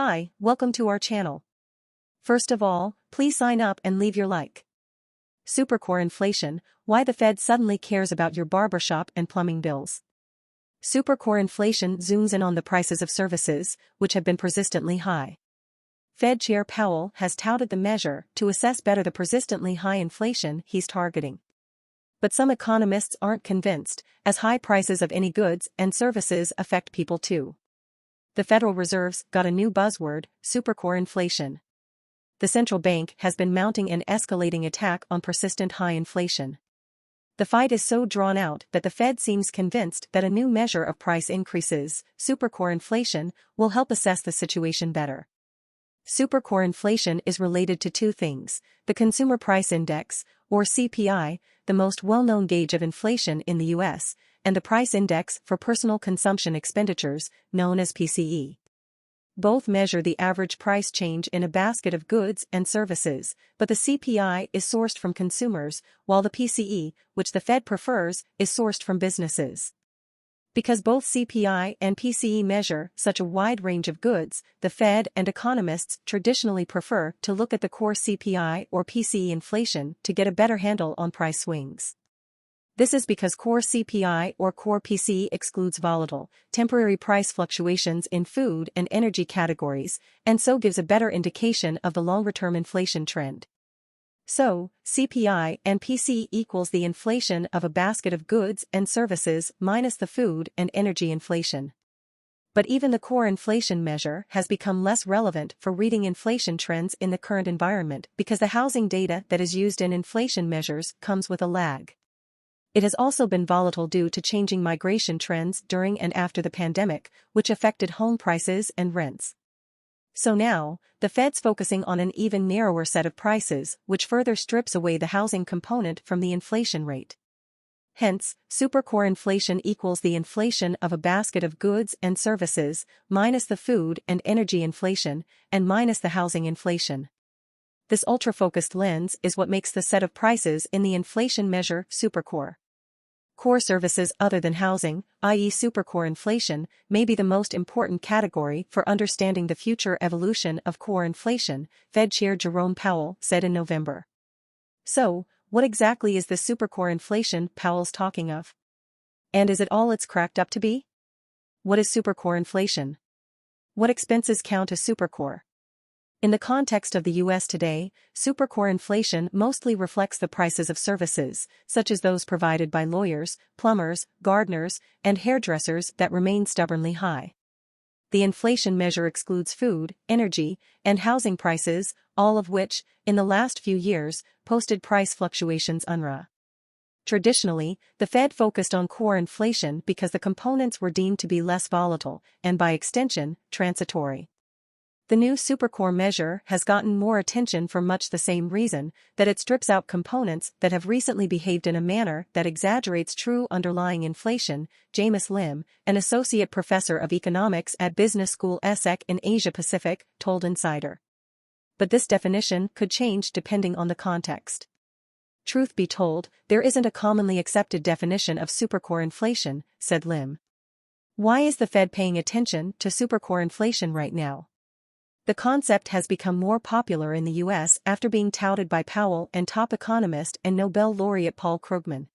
Hi, welcome to our channel. First of all, please sign up and leave your like. Supercore inflation, why the Fed suddenly cares about your barbershop and plumbing bills. Supercore inflation zooms in on the prices of services, which have been persistently high. Fed Chair Powell has touted the measure to assess better the persistently high inflation he's targeting. But some economists aren't convinced, as high prices of any goods and services affect people too. The Federal Reserve's got a new buzzword, supercore inflation. The central bank has been mounting an escalating attack on persistent high inflation. The fight is so drawn out that the Fed seems convinced that a new measure of price increases, supercore inflation, will help assess the situation better. Supercore inflation is related to two things: the Consumer Price Index, or CPI, the most well-known gauge of inflation in the U.S., and the Price Index for Personal Consumption Expenditures, known as PCE. Both measure the average price change in a basket of goods and services, but the CPI is sourced from consumers, while the PCE, which the Fed prefers, is sourced from businesses. Because both CPI and PCE measure such a wide range of goods, the Fed and economists traditionally prefer to look at the core CPI or PCE inflation to get a better handle on price swings. This is because core CPI or core PCE excludes volatile, temporary price fluctuations in food and energy categories, and so gives a better indication of the longer-term inflation trend. So, CPI and PCE equals the inflation of a basket of goods and services minus the food and energy inflation. But even the core inflation measure has become less relevant for reading inflation trends in the current environment because the housing data that is used in inflation measures comes with a lag. It has also been volatile due to changing migration trends during and after the pandemic, which affected home prices and rents. So now, the Fed's focusing on an even narrower set of prices, which further strips away the housing component from the inflation rate. Hence, supercore inflation equals the inflation of a basket of goods and services, minus the food and energy inflation, and minus the housing inflation. This ultra-focused lens is what makes the set of prices in the inflation measure supercore. Core services other than housing, i.e. supercore inflation, may be the most important category for understanding the future evolution of core inflation, Fed Chair Jerome Powell said in November. So, what exactly is this supercore inflation Powell's talking of? And is it all it's cracked up to be? What is supercore inflation? What expenses count as supercore? In the context of the U.S. today, supercore inflation mostly reflects the prices of services, such as those provided by lawyers, plumbers, gardeners, and hairdressers that remain stubbornly high. The inflation measure excludes food, energy, and housing prices, all of which, in the last few years, posted price fluctuations unra. Traditionally, the Fed focused on core inflation because the components were deemed to be less volatile, and by extension, transitory. The new supercore measure has gotten more attention for much the same reason, that it strips out components that have recently behaved in a manner that exaggerates true underlying inflation, James Lim, an associate professor of economics at business school ESSEC in Asia Pacific, told Insider. But this definition could change depending on the context. Truth be told, there isn't a commonly accepted definition of supercore inflation, said Lim. Why is the Fed paying attention to supercore inflation right now? The concept has become more popular in the U.S. after being touted by Powell and top economist and Nobel laureate Paul Krugman.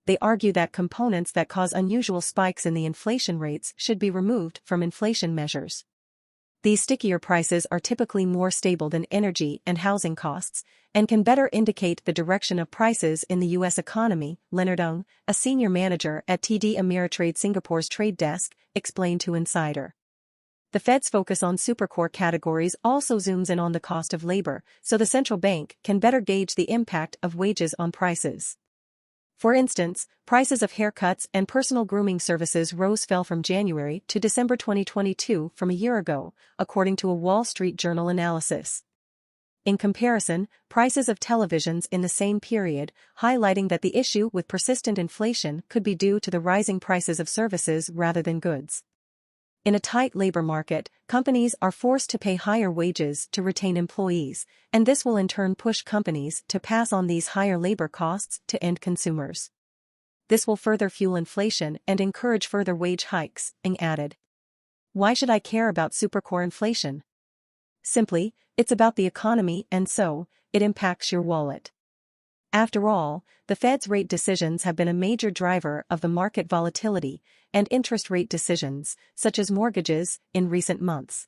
They argue that components that cause unusual spikes in the inflation rates should be removed from inflation measures. These stickier prices are typically more stable than energy and housing costs, and can better indicate the direction of prices in the U.S. economy, Leonard Ng, a senior manager at TD Ameritrade Singapore's trade desk, explained to Insider. The Fed's focus on supercore categories also zooms in on the cost of labor, so the central bank can better gauge the impact of wages on prices. For instance, prices of haircuts and personal grooming services fell from January to December 2022 from a year ago, according to a Wall Street Journal analysis. In comparison, prices of televisions in the same period, highlighting that the issue with persistent inflation could be due to the rising prices of services rather than goods. In a tight labor market, companies are forced to pay higher wages to retain employees, and this will in turn push companies to pass on these higher labor costs to end consumers. This will further fuel inflation and encourage further wage hikes, Ng added. Why should I care about supercore inflation? Simply, it's about the economy and so, it impacts your wallet. After all, the Fed's rate decisions have been a major driver of the market volatility and interest rate decisions, such as mortgages, in recent months.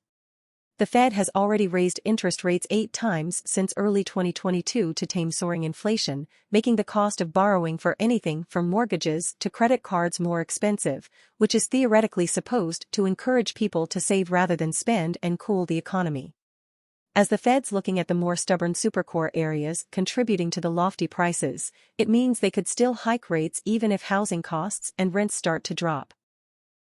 The Fed has already raised interest rates 8 times since early 2022 to tame soaring inflation, making the cost of borrowing for anything from mortgages to credit cards more expensive, which is theoretically supposed to encourage people to save rather than spend and cool the economy. As the Fed's looking at the more stubborn supercore areas contributing to the lofty prices, it means they could still hike rates even if housing costs and rents start to drop.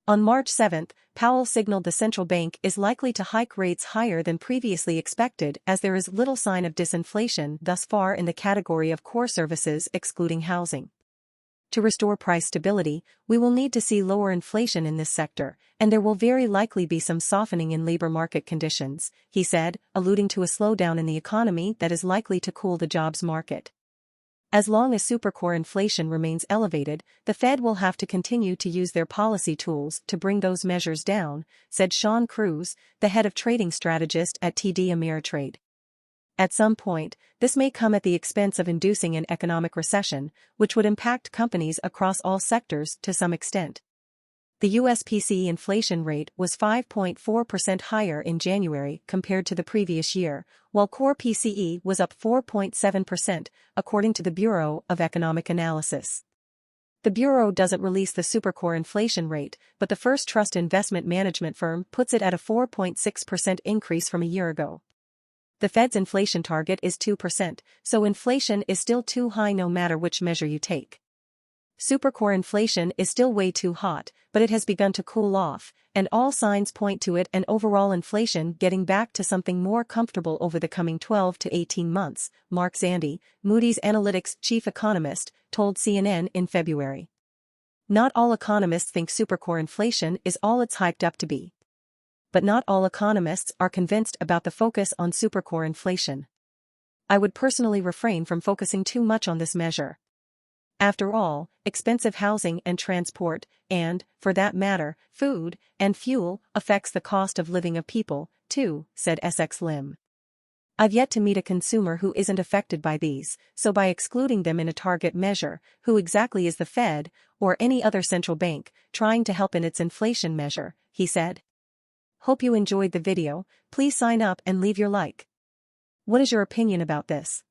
On March 7, Powell signaled the central bank is likely to hike rates higher than previously expected as there is little sign of disinflation thus far in the category of core services excluding housing. To restore price stability, we will need to see lower inflation in this sector, and there will very likely be some softening in labor market conditions, he said, alluding to a slowdown in the economy that is likely to cool the jobs market. As long as supercore inflation remains elevated, the Fed will have to continue to use their policy tools to bring those measures down, said Sean Cruz, the head of trading strategist at TD Ameritrade. At some point, this may come at the expense of inducing an economic recession, which would impact companies across all sectors to some extent. The US PCE inflation rate was 5.4% higher in January compared to the previous year, while core PCE was up 4.7%, according to the Bureau of Economic Analysis. The Bureau doesn't release the supercore inflation rate, but the First Trust investment management firm puts it at a 4.6% increase from a year ago. The Fed's inflation target is 2%, so inflation is still too high no matter which measure you take. Supercore inflation is still way too hot, but it has begun to cool off, and all signs point to it and overall inflation getting back to something more comfortable over the coming 12 to 18 months, Mark Zandi, Moody's Analytics chief economist, told CNN in February. Not all economists think supercore inflation is all it's hyped up to be. But not all economists are convinced about the focus on supercore inflation. I would personally refrain from focusing too much on this measure. After all, expensive housing and transport, and, for that matter, food and fuel, affects the cost of living of people, too, said SX Lim. I've yet to meet a consumer who isn't affected by these, so by excluding them in a target measure, who exactly is the Fed, or any other central bank, trying to help in its inflation measure, he said. Hope you enjoyed the video, please sign up and leave your like. What is your opinion about this?